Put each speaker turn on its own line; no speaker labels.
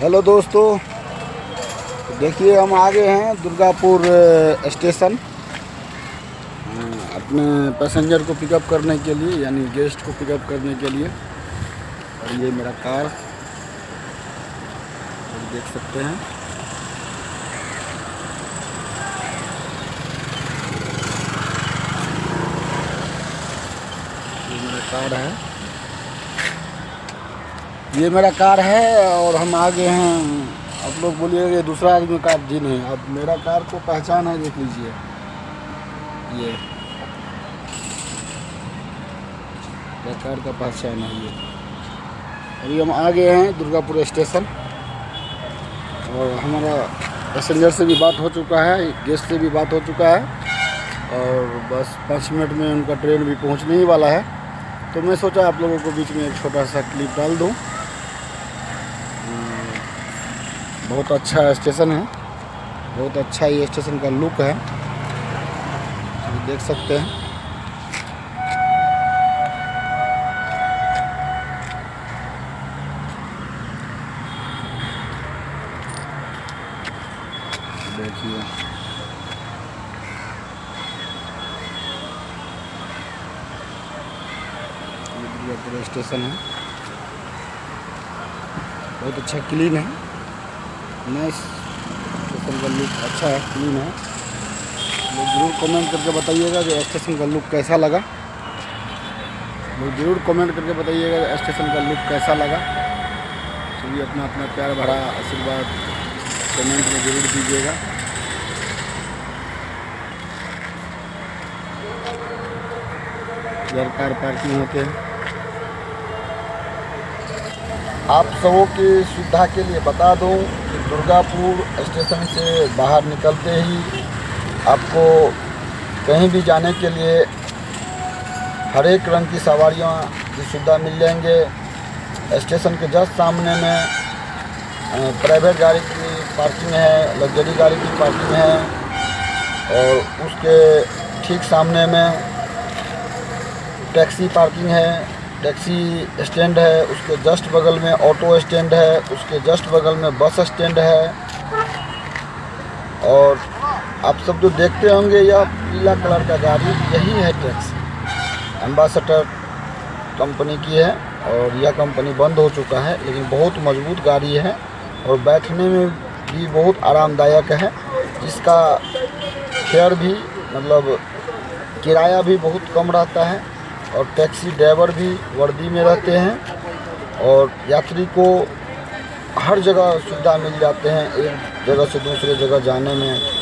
Hello दोस्तों, देखिए हम आ गए हैं दुर्गापुर स्टेशन अपने पैसेंजर को पिकअप करने के लिए, यानी गेस्ट को पिकअप करने के लिए। और ये मेरा कार देख सकते हैं। ये मेरा कार है और हम आ गए हैं। आप लोग बोलिएगा ये दूसरा आदमी का जिन है। अब मेरा कार को पहचान है, देख लीजिए ये मेरा कार का पहचान है। ये अभी हम आ गए हैं दुर्गापुर स्टेशन और हमारा पैसेंजर से भी बात हो चुका है, गेस्ट से भी बात हो चुका है और बस 5 मिनट में उनका ट्रेन भी पहुंचने ही वाला है। तो मैं सोचा आप लोगों को बीच में एक छोटा सा क्लिप डाल दूं। बहुत अच्छा स्टेशन है, बहुत अच्छा ये स्टेशन का लुक है, तो देख सकते हैं। देखिए दुर्गापुर स्टेशन है, बहुत अच्छा क्लीन है, नाइस स्टेशन का लुक अच्छा है, क्लीन है। लोग ज़रूर कमेंट करके बताइएगा कि स्टेशन का लुक कैसा लगा। लोग ज़रूर कमेंट करके बताइएगा स्टेशन का लुक कैसा लगा। सभी अपना अपना प्यार भरा आशीर्वाद कमेंट में ज़रूर दीजिएगा। इधर कार पार्किंग होते हैं। आप सबों की सुविधा के लिए बता दूं कि दुर्गापुर स्टेशन से बाहर निकलते ही आपको कहीं भी जाने के लिए हर एक रंग की सवारियों की सुविधा मिल जाएंगे। स्टेशन के जस्ट सामने में प्राइवेट गाड़ी की पार्किंग है, लग्जरी गाड़ी की पार्किंग है और उसके ठीक सामने में टैक्सी पार्किंग है, टैक्सी स्टैंड है। उसके जस्ट बगल में ऑटो स्टैंड है, उसके जस्ट बगल में बस स्टैंड है। और आप सब जो देखते होंगे यह पीला कलर का गाड़ी, यही है टैक्सी। एम्बेसडर कंपनी की है और यह कंपनी बंद हो चुका है, लेकिन बहुत मजबूत गाड़ी है और बैठने में भी बहुत आरामदायक है। इसका फेयर भी मतलब किराया भी बहुत कम रहता है और टैक्सी ड्राइवर भी वर्दी में रहते हैं और यात्री को हर जगह सुविधा मिल जाते हैं एक जगह से दूसरे जगह जाने में।